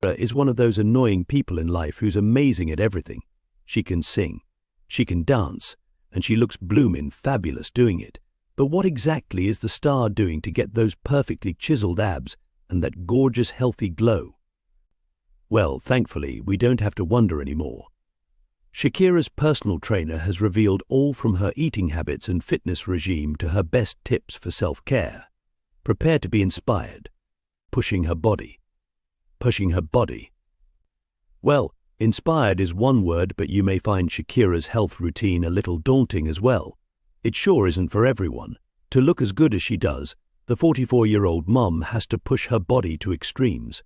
Shakira is one of those annoying people in life who's amazing at everything. She can sing, she can dance, and she looks bloomin' fabulous doing it. But what exactly is the star doing to get those perfectly chiseled abs and that gorgeous healthy glow? Well, thankfully, we don't have to wonder anymore. Shakira's personal trainer has revealed all from her eating habits and fitness regime to her best tips for self-care. Prepare to be inspired. Pushing her body. Pushing her body. Well, inspired is one word, but you may find Shakira's health routine a little daunting as well. It sure isn't for everyone. To look as good as she does, the 44-year-old mum has to push her body to extremes.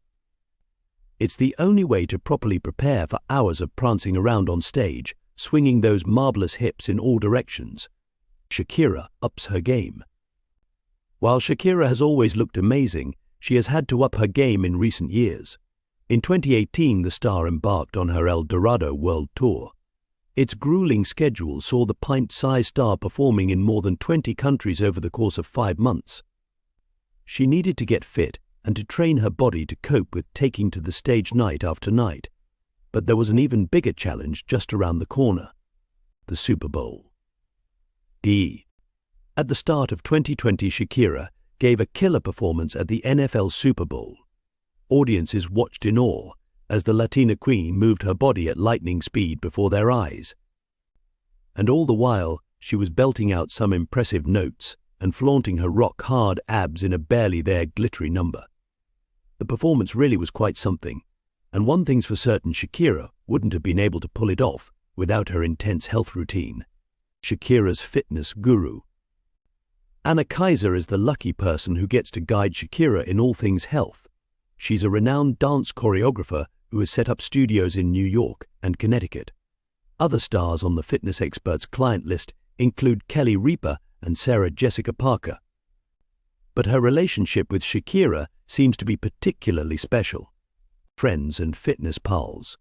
It's the only way to properly prepare for hours of prancing around on stage, swinging those marvelous hips in all directions. Shakira ups her game. While Shakira has always looked amazing, she has had to up her game in recent years. In 2018, the star embarked on her El Dorado World Tour. Its grueling schedule saw the pint-sized star performing in more than 20 countries over the course of 5 months. She needed to get fit and to train her body to cope with taking to the stage night after night. But there was an even bigger challenge just around the corner: the Super Bowl. At the start of 2020, Shakira gave a killer performance at the NFL Super Bowl. Audiences watched in awe as the Latina queen moved her body at lightning speed before their eyes. And all the while, she was belting out some impressive notes and flaunting her rock-hard abs in a barely-there glittery number. The performance really was quite something, and one thing's for certain: Shakira wouldn't have been able to pull it off without her intense health routine. Shakira's fitness guru. Anna Kaiser is the lucky person who gets to guide Shakira in all things health. She's a renowned dance choreographer who has set up studios in New York and Connecticut. Other stars on the fitness expert's client list include Kelly Ripa and Sarah Jessica Parker. But her relationship with Shakira seems to be particularly special. Friends and fitness pals.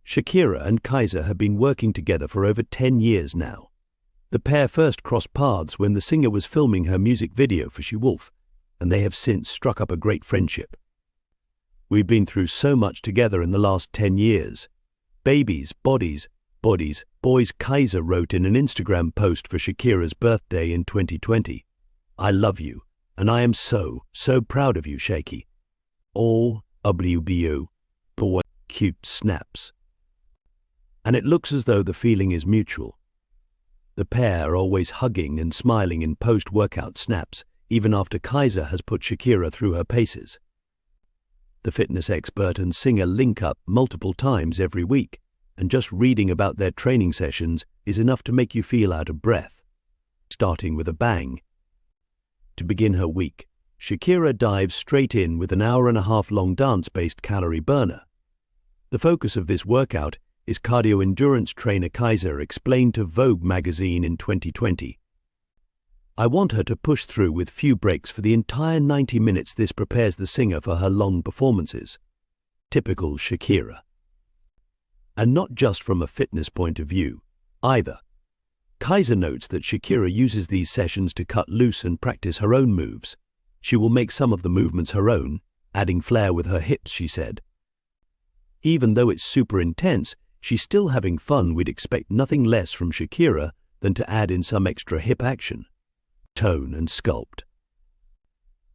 Shakira and Kaiser have been working together for over 10 years now. The pair first crossed paths when the singer was filming her music video for She Wolf, and they have since struck up a great friendship. "We've been through so much together in the last 10 years. Babies, bodies, boys," Kaiser wrote in an Instagram post for Shakira's birthday in 2020. "I love you, and I am so proud of you, Shaky. All WBO, boy, cute snaps." And it looks as though the feeling is mutual. The pair are always hugging and smiling in post-workout snaps, even after Kaiser has put Shakira through her paces. The fitness expert and singer link up multiple times every week, and just reading about their training sessions is enough to make you feel out of breath. Starting with a bang. To begin her week, Shakira dives straight in with an hour-and-a-half-long dance-based calorie burner. The focus of this workout is cardio-endurance trainer Kaiser explained to Vogue magazine in 2020. "I want her to push through with few breaks for the entire 90 minutes. This prepares the singer for her long performances." Typical Shakira. And not just from a fitness point of view, either. Kaiser notes that Shakira uses these sessions to cut loose and practice her own moves. She will make some of the movements her own, adding flair with her hips, she said. Even though it's super intense, she's still having fun. We'd expect nothing less from Shakira than to add in some extra hip action, tone and sculpt.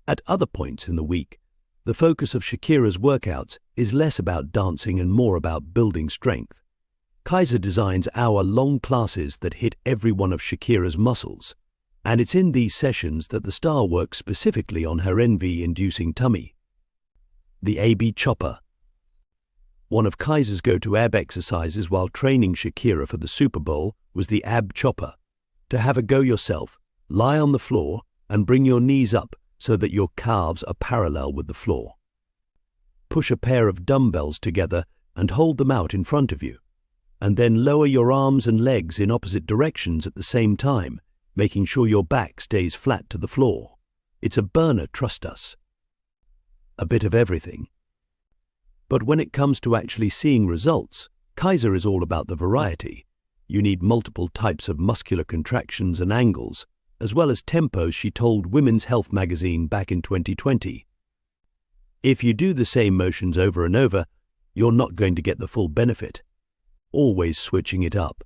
At other points in the week, the focus of Shakira's workouts is less about dancing and more about building strength. Kaiser designs hour-long classes that hit every one of Shakira's muscles, and it's in these sessions that the star works specifically on her envy-inducing tummy. The AB Chopper. One of Kaiser's go-to ab exercises while training Shakira for the Super Bowl was the ab chopper. To have a go yourself, lie on the floor and bring your knees up so that your calves are parallel with the floor. Push a pair of dumbbells together and hold them out in front of you, and then lower your arms and legs in opposite directions at the same time, making sure your back stays flat to the floor. It's a burner, trust us. A bit of everything. But when it comes to actually seeing results, Kaiser is all about the variety. You need multiple types of muscular contractions and angles, as well as tempos she told Women's Health magazine back in 2020. If you do the same motions over and over, you're not going to get the full benefit. Always switching it up.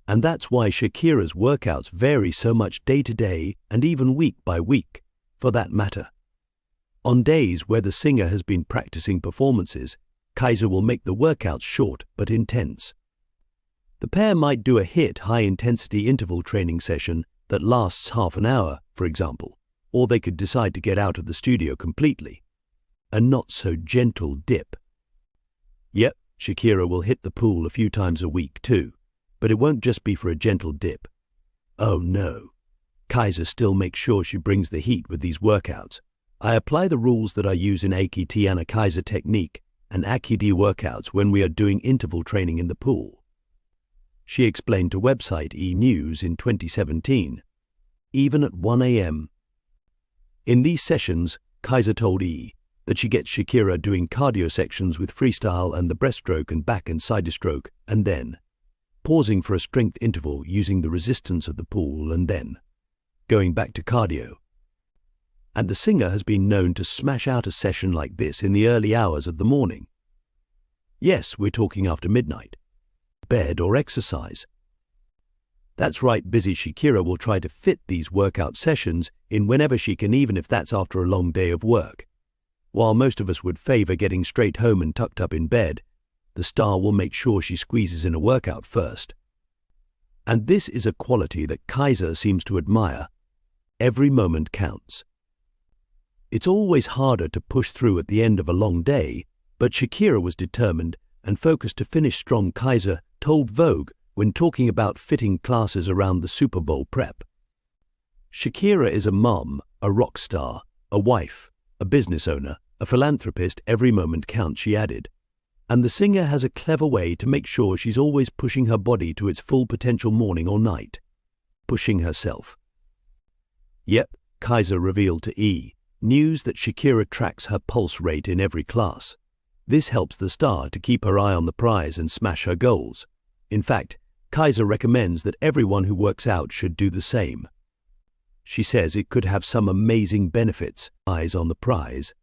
And that's why Shakira's workouts vary so much day to day and even week by week, for that matter. On days where the singer has been practicing performances, Kaiser will make the workouts short but intense. The pair might do a HIIT high-intensity interval training session that lasts half an hour, for example, or they could decide to get out of the studio completely. A not-so-gentle dip. Yep, Shakira will hit the pool a few times a week too, but it won't just be for a gentle dip. Oh no. Kaiser still makes sure she brings the heat with these workouts. I apply the rules that I use in Tiana Kaiser technique and AQD workouts when we are doing interval training in the pool. She explained to website E! News in 2017, even at 1 a.m. In these sessions, Kaiser told E! that she gets Shakira doing cardio sections with freestyle and the breaststroke and back and side stroke, and then pausing for a strength interval using the resistance of the pool, and then going back to cardio. And the singer has been known to smash out a session like this in the early hours of the morning. Yes, we're talking after midnight. Bed or exercise. That's right, busy Shakira will try to fit these workout sessions in whenever she can, even if that's after a long day of work. While most of us would favor getting straight home and tucked up in bed, the star will make sure she squeezes in a workout first. And this is a quality that Kaiser seems to admire. Every moment counts. It's always harder to push through at the end of a long day, but Shakira was determined and focused to finish strong. Kaiser told Vogue when talking about fitting classes around the Super Bowl prep. Shakira is a mom, a rock star, a wife, a business owner, a philanthropist. Every moment counts, she added. And the singer has a clever way to make sure she's always pushing her body to its full potential morning or night. Pushing herself. Yep, Kaiser revealed to E! News that Shakira tracks her pulse rate in every class. This helps the star to keep her eye on the prize and smash her goals. In fact, Kaiser recommends that everyone who works out should do the same. She says it could have some amazing benefits. Eyes on the prize.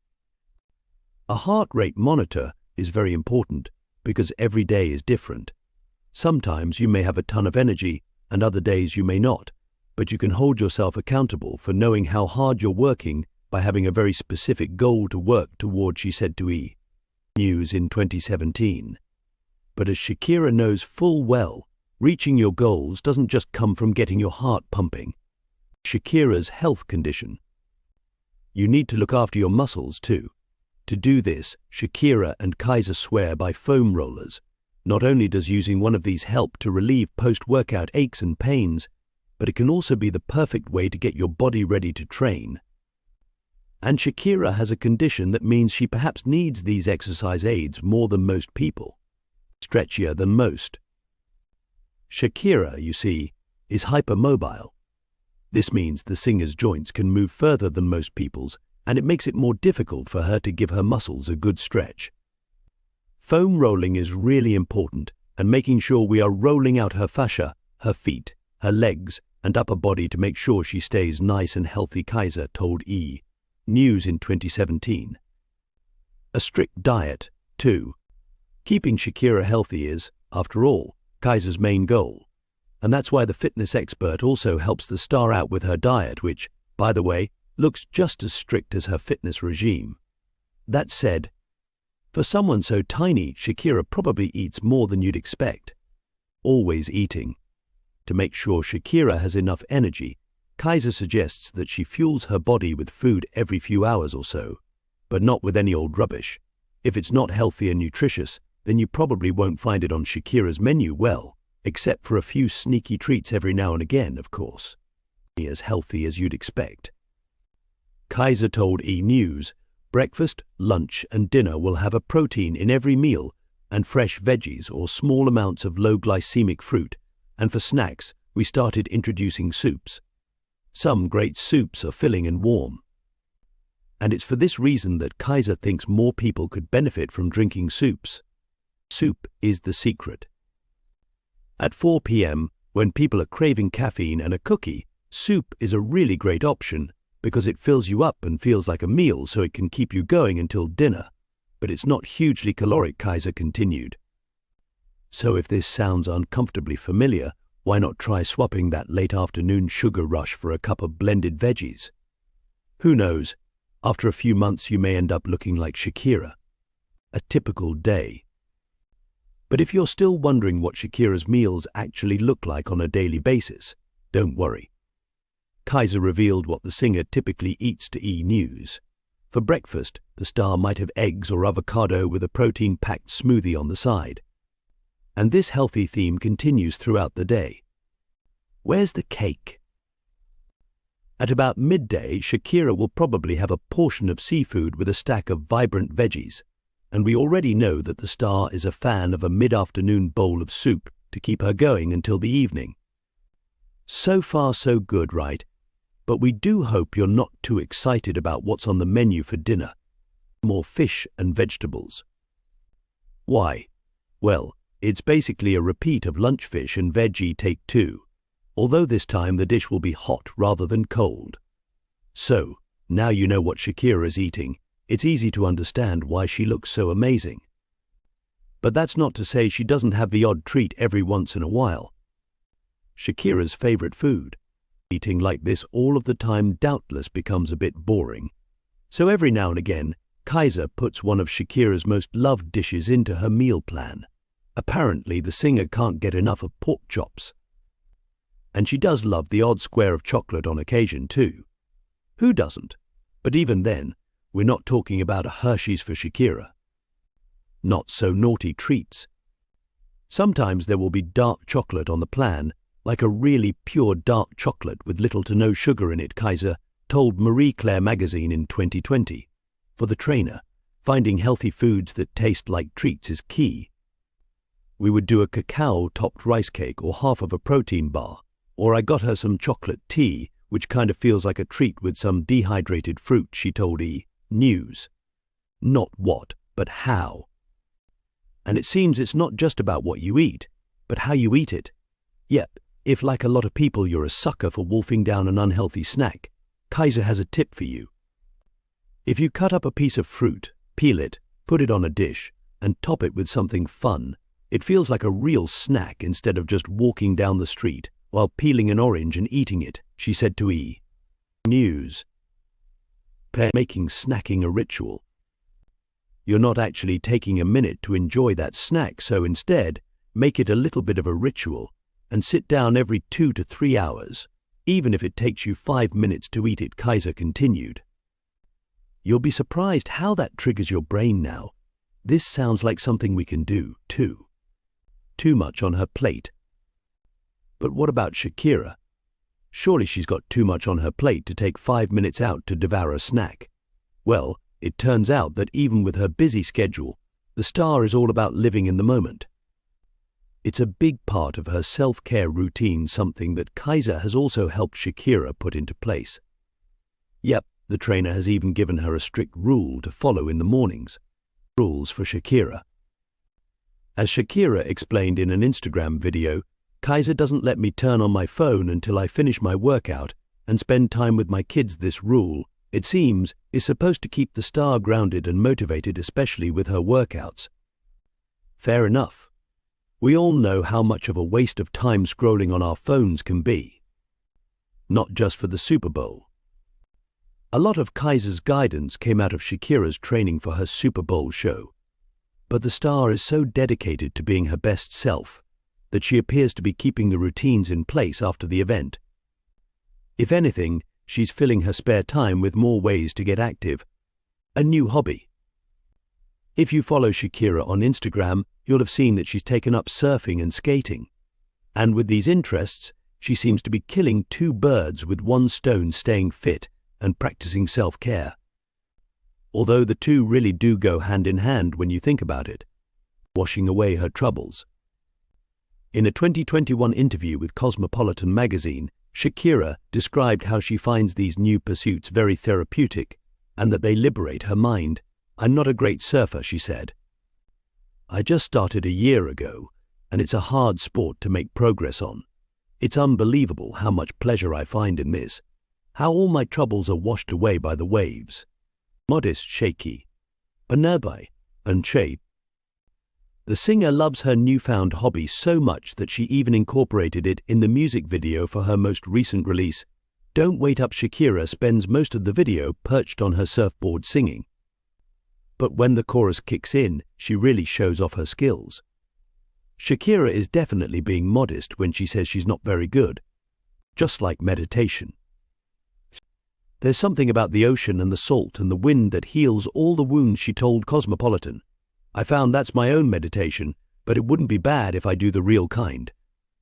A heart rate monitor is very important because every day is different. Sometimes you may have a ton of energy and other days you may not, but you can hold yourself accountable for knowing how hard you're working by having a very specific goal to work toward, she said to E! News in 2017. But as Shakira knows full well, reaching your goals doesn't just come from getting your heart pumping. Shakira's health condition. You need to look after your muscles too. To do this, Shakira and Kaiser swear by foam rollers. Not only does using one of these help to relieve post-workout aches and pains, but it can also be the perfect way to get your body ready to train. And Shakira has a condition that means she perhaps needs these exercise aids more than most people. Stretchier than most. Shakira, you see, is hypermobile. This means the singer's joints can move further than most people's, and it makes it more difficult for her to give her muscles a good stretch. Foam rolling is really important, and making sure we are rolling out her fascia, her feet, her legs, and upper body to make sure she stays nice and healthy, Kaiser told E! News in 2017. A strict diet, too. Keeping Shakira healthy is, after all, Kaiser's main goal. And that's why the fitness expert also helps the star out with her diet, which, by the way, looks just as strict as her fitness regime. That said, for someone so tiny, Shakira probably eats more than you'd expect. Always eating. To make sure Shakira has enough energy, Kaiser suggests that she fuels her body with food every few hours or so, but not with any old rubbish. If it's not healthy and nutritious, then you probably won't find it on Shakira's menu, well, except for a few sneaky treats every now and again, of course. As healthy as you'd expect. Kaiser told E! News, breakfast, lunch and dinner will have a protein in every meal and fresh veggies or small amounts of low glycemic fruit, and for snacks we started introducing soups. Some great soups are filling and warm. And it's for this reason that Kaiser thinks more people could benefit from drinking soups. Soup is the secret. At 4 p.m., when people are craving caffeine and a cookie, Soup is a really great option because it fills you up and feels like a meal, so it can keep you going until dinner. But it's not hugely caloric, Kaiser continued. So if this sounds uncomfortably familiar, why not try swapping that late afternoon sugar rush for a cup of blended veggies? Who knows, after a few months you may end up looking like Shakira. A typical day. But if you're still wondering what Shakira's meals actually look like on a daily basis, don't worry. Kaiser revealed what the singer typically eats to E! News. For breakfast, the star might have eggs or avocado with a protein-packed smoothie on the side. And this healthy theme continues throughout the day. Where's the cake? At about midday, Shakira will probably have a portion of seafood with a stack of vibrant veggies, and we already know that the star is a fan of a mid-afternoon bowl of soup to keep her going until the evening. So far so good, right? But we do hope you're not too excited about what's on the menu for dinner. More fish and vegetables. Why? Well, it's basically a repeat of lunch fish and veggie take two, although this time the dish will be hot rather than cold. So, now you know what Shakira is eating, it's easy to understand why she looks so amazing. But that's not to say she doesn't have the odd treat every once in a while. Shakira's favorite food. Eating like this all of the time doubtless becomes a bit boring. So every now and again, Kaiser puts one of Shakira's most loved dishes into her meal plan. Apparently, the singer can't get enough of pork chops. And she does love the odd square of chocolate on occasion too. Who doesn't? But even then, we're not talking about a Hershey's for Shakira. Not so naughty treats. Sometimes there will be dark chocolate on the plan, like a really pure dark chocolate with little to no sugar in it, Kaiser told Marie Claire magazine in 2020. For the trainer, finding healthy foods that taste like treats is key. We would do a cacao-topped rice cake or half of a protein bar, or I got her some chocolate tea, which kind of feels like a treat with some dehydrated fruit, she told E! News. Not what, but how. And it seems it's not just about what you eat, but how you eat it. Yep, if like a lot of people you're a sucker for wolfing down an unhealthy snack, Kaiser has a tip for you. If you cut up a piece of fruit, peel it, put it on a dish, and top it with something fun, it feels like a real snack instead of just walking down the street while peeling an orange and eating it, she said to E! News. Making snacking a ritual. You're not actually taking a minute to enjoy that snack, so instead, make it a little bit of a ritual and sit down every 2 to 3 hours, even if it takes you 5 minutes to eat it, Kaiser continued. You'll be surprised how that triggers your brain now. This sounds like something we can do, too. Too much on her plate. But what about Shakira? Surely she's got too much on her plate to take 5 minutes out to devour a snack. Well, it turns out that even with her busy schedule, the star is all about living in the moment. It's a big part of her self-care routine, something that Kaiser has also helped Shakira put into place. Yep, the trainer has even given her a strict rule to follow in the mornings. Rules for Shakira. As Shakira explained in an Instagram video, Kaiser doesn't let me turn on my phone until I finish my workout and spend time with my kids. This rule, it seems, is supposed to keep the star grounded and motivated, especially with her workouts. Fair enough. We all know how much of a waste of time scrolling on our phones can be. Not just for the Super Bowl. A lot of Kaiser's guidance came out of Shakira's training for her Super Bowl show. But the star is so dedicated to being her best self that she appears to be keeping the routines in place after the event. If anything, she's filling her spare time with more ways to get active. A new hobby. If you follow Shakira on Instagram, you'll have seen that she's taken up surfing and skating. And with these interests, she seems to be killing 2 birds with 1 stone, staying fit and practicing self-care. Although the two really do go hand in hand when you think about it. Washing away her troubles. In a 2021 interview with Cosmopolitan magazine, Shakira described how she finds these new pursuits very therapeutic and that they liberate her mind. I'm not a great surfer, she said. I just started a year ago, and it's a hard sport to make progress on. It's unbelievable how much pleasure I find in this, how all my troubles are washed away by the waves. Modest shaky. Anerbai, and shape. The singer loves her newfound hobby so much that she even incorporated it in the music video for her most recent release. Don't Wait Up. Shakira spends most of the video perched on her surfboard singing. But when the chorus kicks in, she really shows off her skills. Shakira is definitely being modest when she says she's not very good. Just like meditation. There's something about the ocean and the salt and the wind that heals all the wounds, she told Cosmopolitan. I found that's my own meditation, but it wouldn't be bad if I do the real kind.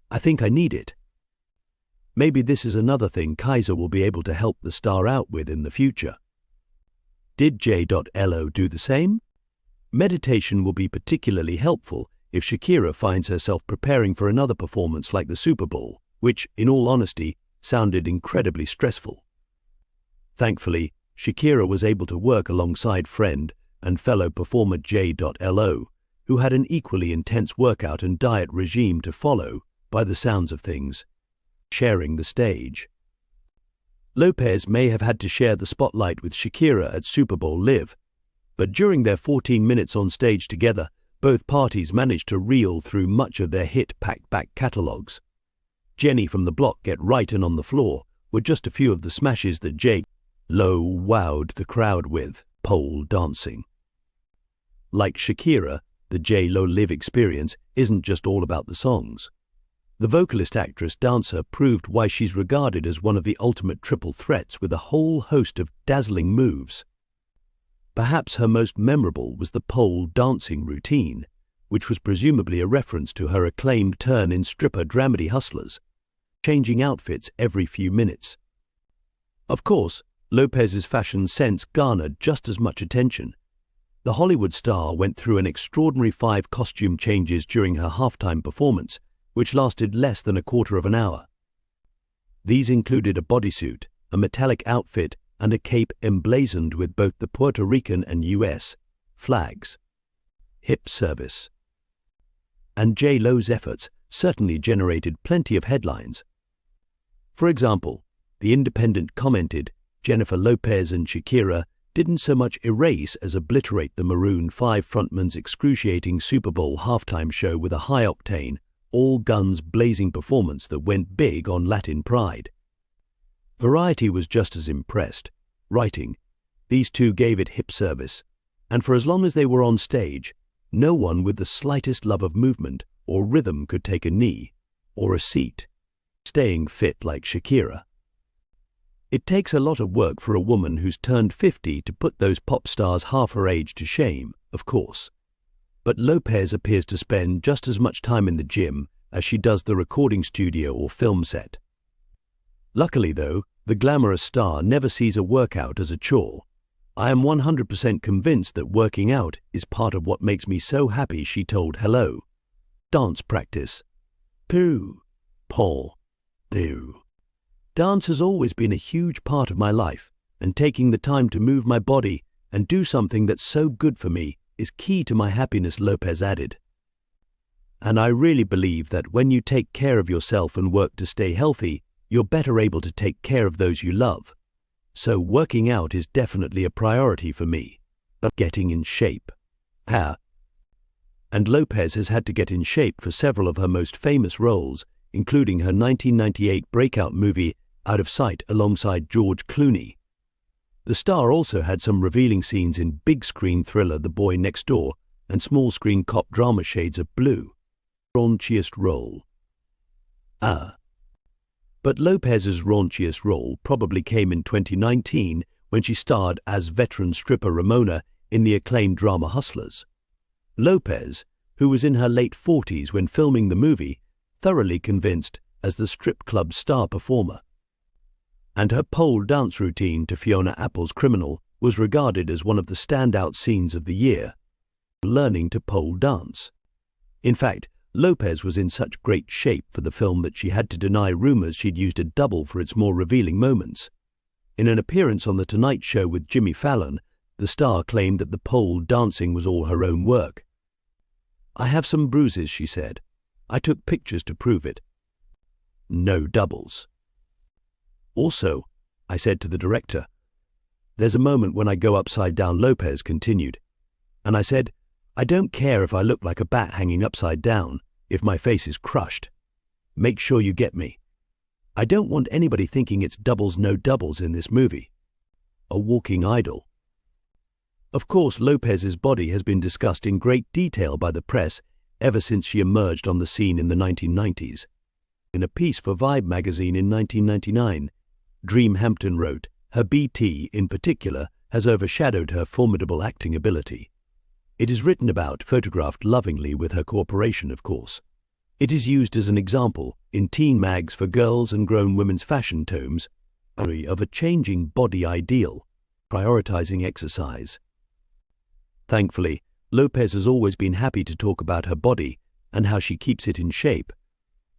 I think I need it. Maybe this is another thing Kaiser will be able to help the star out with in the future. Did J.Lo do the same? Meditation will be particularly helpful if Shakira finds herself preparing for another performance like the Super Bowl, which, in all honesty, sounded incredibly stressful. Thankfully, Shakira was able to work alongside friend and fellow performer J.Lo, who had an equally intense workout and diet regime to follow, by the sounds of things, sharing the stage. Lopez may have had to share the spotlight with Shakira at Super Bowl Live, but during their 14 minutes on stage together, both parties managed to reel through much of their hit Pack Back catalogues. Jenny from the Block, Get Right and On the Floor were just a few of the smashes that J.Lo wowed the crowd with, pole dancing. Like Shakira, the J.Lo Live experience isn't just all about the songs. The vocalist-actress-dancer proved why she's regarded as one of the ultimate triple threats with a whole host of dazzling moves. Perhaps her most memorable was the pole dancing routine, which was presumably a reference to her acclaimed turn in stripper dramedy Hustlers, changing outfits every few minutes. Of course, Lopez's fashion sense garnered just as much attention. The Hollywood star went through an extraordinary 5 costume changes during her halftime performance, which lasted less than a quarter of an hour. These included a bodysuit, a metallic outfit, and a cape emblazoned with both the Puerto Rican and U.S. flags. Hip service. And J.Lo's efforts certainly generated plenty of headlines. For example, The Independent commented, Jennifer Lopez and Shakira didn't so much erase as obliterate the Maroon 5 frontman's excruciating Super Bowl halftime show with a high-octane, all-guns-blazing performance that went big on Latin pride. Variety was just as impressed, writing, these two gave it hip service, and for as long as they were on stage, no one with the slightest love of movement or rhythm could take a knee or a seat, staying fit like Shakira. It takes a lot of work for a woman who's turned 50 to put those pop stars half her age to shame, of course. But Lopez appears to spend just as much time in the gym as she does the recording studio or film set. Luckily, though, the glamorous star never sees a workout as a chore. I am 100% convinced that working out is part of what makes me so happy, she told Hello. Dance practice. Poo. Paul. Poo. Dance has always been a huge part of my life, and taking the time to move my body and do something that's so good for me is key to my happiness, Lopez added. And I really believe that when you take care of yourself and work to stay healthy, you're better able to take care of those you love. So working out is definitely a priority for me. But getting in shape. And Lopez has had to get in shape for several of her most famous roles, including her 1998 breakout movie Out of Sight alongside George Clooney. The star also had some revealing scenes in big-screen thriller The Boy Next Door and small-screen cop drama Shades of Blue. Raunchiest role. But Lopez's raunchiest role probably came in 2019 when she starred as veteran stripper Ramona in the acclaimed drama Hustlers. Lopez, who was in her late 40s when filming the movie, thoroughly convinced as the strip club star performer. And her pole dance routine to Fiona Apple's Criminal was regarded as one of the standout scenes of the year, learning to pole dance. In fact, Lopez was in such great shape for the film that she had to deny rumors she'd used a double for its more revealing moments. In an appearance on The Tonight Show with Jimmy Fallon, the star claimed that the pole dancing was all her own work. I have some bruises, she said. I took pictures to prove it. no doubles. Also, I said to the director, there's a moment when I go upside down, Lopez continued, and I said, I don't care if I look like a bat hanging upside down, if my face is crushed. Make sure you get me. I don't want anybody thinking it's doubles no doubles in this movie. A walking idol. Of course, Lopez's body has been discussed in great detail by the press ever since she emerged on the scene in the 1990s. In a piece for Vibe magazine in 1999, Dream Hampton wrote, her BT in particular has overshadowed her formidable acting ability. It is written about, photographed lovingly with her cooperation, of course. It is used as an example in teen mags for girls and grown women's fashion tomes of a changing body ideal, prioritizing exercise. Thankfully, Lopez has always been happy to talk about her body and how she keeps it in shape.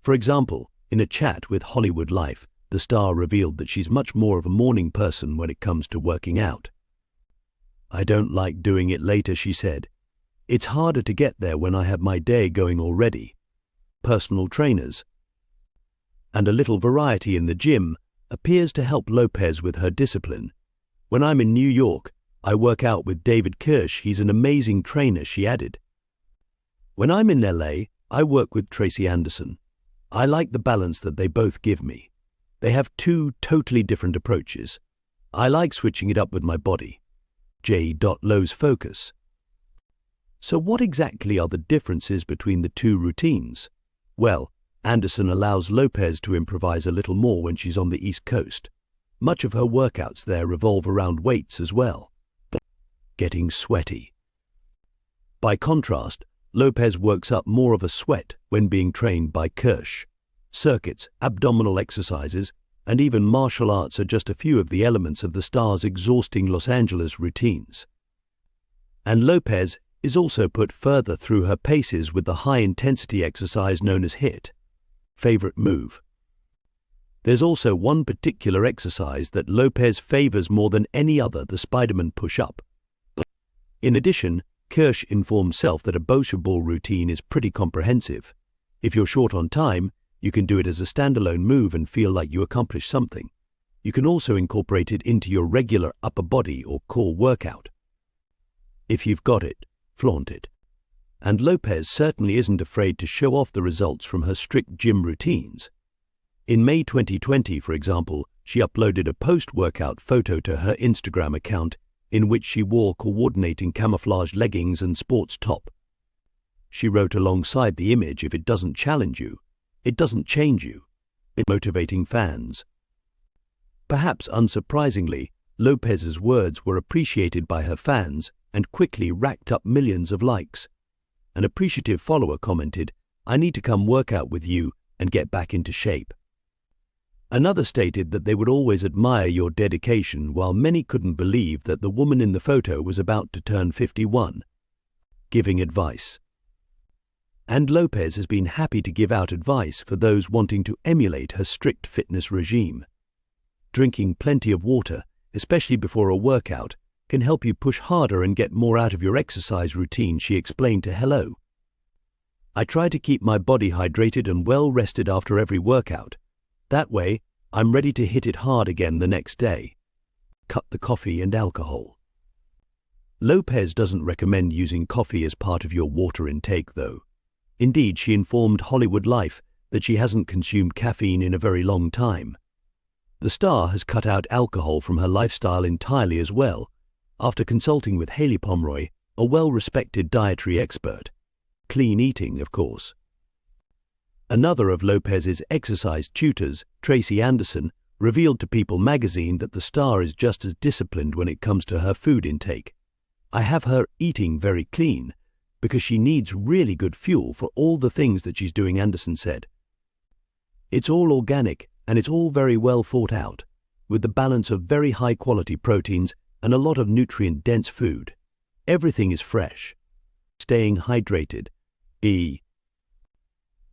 For example, in a chat with Hollywood Life, the star revealed that she's much more of a morning person when it comes to working out. I don't like doing it later, she said. It's harder to get there when I have my day going already. Personal trainers and a little variety in the gym appears to help Lopez with her discipline. When I'm in New York, I work out with David Kirsch. He's an amazing trainer, she added. When I'm in LA, I work with Tracy Anderson. I like the balance that they both give me. They have two totally different approaches. I like switching it up with my body. J. Lowe's focus. So what exactly are the differences between the two routines? Well, Anderson allows Lopez to improvise a little more when she's on the East Coast. Much of her workouts there revolve around weights as well. Getting sweaty. By contrast, Lopez works up more of a sweat when being trained by Kirsch. Circuits, abdominal exercises, and even martial arts are just a few of the elements of the star's exhausting Los Angeles routines. And Lopez is also put further through her paces with the high-intensity exercise known as HIIT, favorite move. There's also one particular exercise that Lopez favors more than any other, the Spider-Man push-up. In addition, Kirsch informs Self that a Boccia ball routine is pretty comprehensive. If you're short on time, you can do it as a standalone move and feel like you accomplished something. You can also incorporate it into your regular upper body or core workout. If you've got it, flaunt it. And Lopez certainly isn't afraid to show off the results from her strict gym routines. In May 2020, for example, she uploaded a post-workout photo to her Instagram account in which she wore coordinating camouflage leggings and sports top. She wrote alongside the image, if it doesn't challenge you, it doesn't change you. It's motivating fans. Perhaps unsurprisingly, Lopez's words were appreciated by her fans and quickly racked up millions of likes. An appreciative follower commented, "I need to come work out with you and get back into shape." Another stated that they would always admire your dedication, while many couldn't believe that the woman in the photo was about to turn 51. Giving advice. And Lopez has been happy to give out advice for those wanting to emulate her strict fitness regime. Drinking plenty of water, especially before a workout, can help you push harder and get more out of your exercise routine, she explained to Hello. I try to keep my body hydrated and well rested after every workout. That way, I'm ready to hit it hard again the next day. Cut the coffee and alcohol. Lopez doesn't recommend using coffee as part of your water intake, though. Indeed, she informed Hollywood Life that she hasn't consumed caffeine in a very long time. The star has cut out alcohol from her lifestyle entirely as well, after consulting with Haley Pomeroy, a well-respected dietary expert. Clean eating, of course. Another of Lopez's exercise tutors, Tracy Anderson, revealed to People magazine that the star is just as disciplined when it comes to her food intake. I have her eating very clean, because she needs really good fuel for all the things that she's doing, Anderson said. It's all organic and it's all very well thought out, with the balance of very high-quality proteins and a lot of nutrient-dense food. Everything is fresh. Staying hydrated.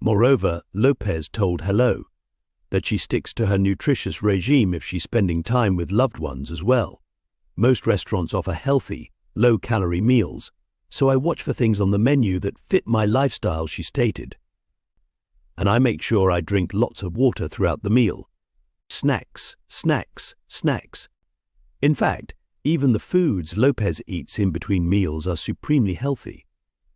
Moreover, Lopez told Hello that she sticks to her nutritious regime if she's spending time with loved ones as well. Most restaurants offer healthy, low-calorie meals, so I watch for things on the menu that fit my lifestyle, she stated. and I make sure I drink lots of water throughout the meal. Snacks, snacks, snacks. In fact, even the foods Lopez eats in between meals are supremely healthy.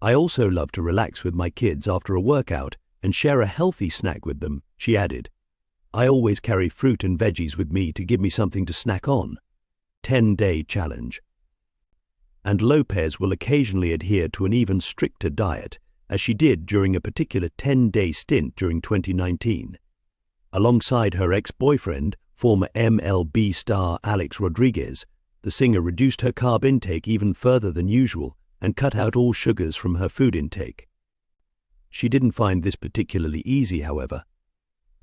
I also love to relax with my kids after a workout and share a healthy snack with them, she added. I always carry fruit and veggies with me to give me something to snack on. 10-day challenge. And Lopez will occasionally adhere to an even stricter diet, as she did during a particular 10-day stint during 2019. Alongside her ex-boyfriend, former MLB star Alex Rodriguez, the singer reduced her carb intake even further than usual and cut out all sugars from her food intake. She didn't find this particularly easy, however.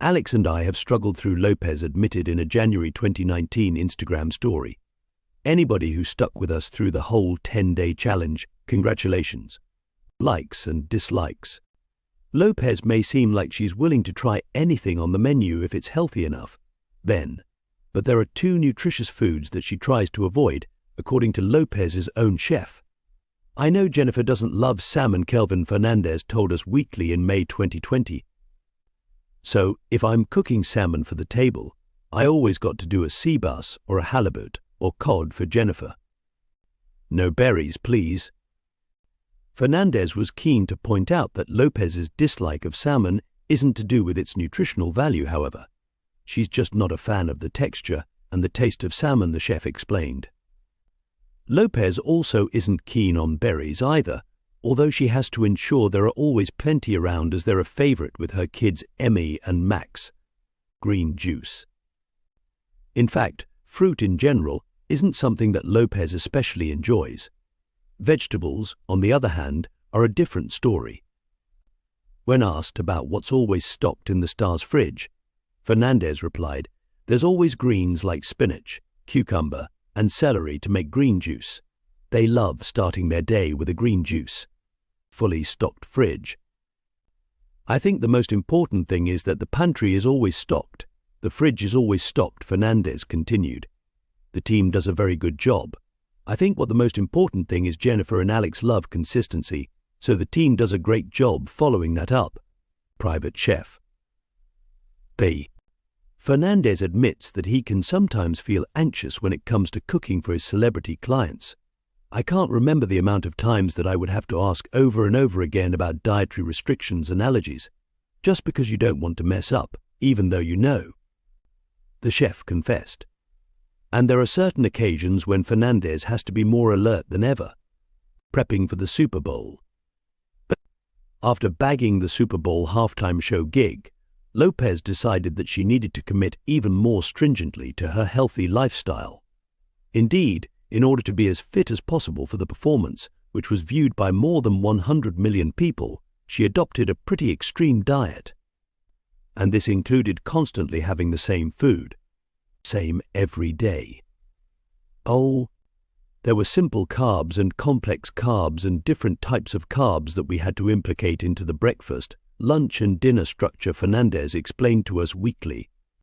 Alex and I have struggled through, Lopez admitted in a January 2019 Instagram story. Anybody who stuck with us through the whole 10-day challenge, congratulations. Likes and dislikes. Lopez may seem like she's willing to try anything on the menu if it's healthy enough. But there are 2 nutritious foods that she tries to avoid, according to Lopez's own chef. I know Jennifer doesn't love salmon, Kelvin Fernandez told Us Weekly in May 2020. So, if I'm cooking salmon for the table, I always got to do a sea bass or a halibut or cod for Jennifer. No berries, please. Fernandez was keen to point out that Lopez's dislike of salmon isn't to do with its nutritional value, however. She's just not a fan of the texture and the taste of salmon, the chef explained. Lopez also isn't keen on berries either, although she has to ensure there are always plenty around as they're a favorite with her kids Emmy and Max. Green juice. In fact, fruit in general isn't something that Lopez especially enjoys. Vegetables, on the other hand, are a different story. When asked about what's always stocked in the star's fridge, Fernandez replied, "There's always greens like spinach, cucumber, and celery to make green juice. They love starting their day with a green juice." Fully stocked fridge. "I think the most important thing is that the pantry is always stocked. The fridge is always stocked," Fernandez continued. "The team does a very good job. I think what the most important thing is Jennifer and Alex love consistency, so the team does a great job following that up." Private chef. B. Fernandez admits that he can sometimes feel anxious when it comes to cooking for his celebrity clients. "I can't remember the amount of times that I would have to ask over and over again about dietary restrictions and allergies, just because you don't want to mess up, even though you know," the chef confessed. And there are certain occasions when Fernandez has to be more alert than ever. Prepping for the Super Bowl. But after bagging the Super Bowl halftime show gig, Lopez decided that she needed to commit even more stringently to her healthy lifestyle. Indeed, in order to be as fit as possible for the performance, which was viewed by more than 100 million people, she adopted a pretty extreme diet. And this included constantly having the same food. Same every day. Oh, there were simple carbs and complex carbs and different types of carbs that we had to implicate into the breakfast, lunch and dinner structure, Fernandez explained to Us Weekly.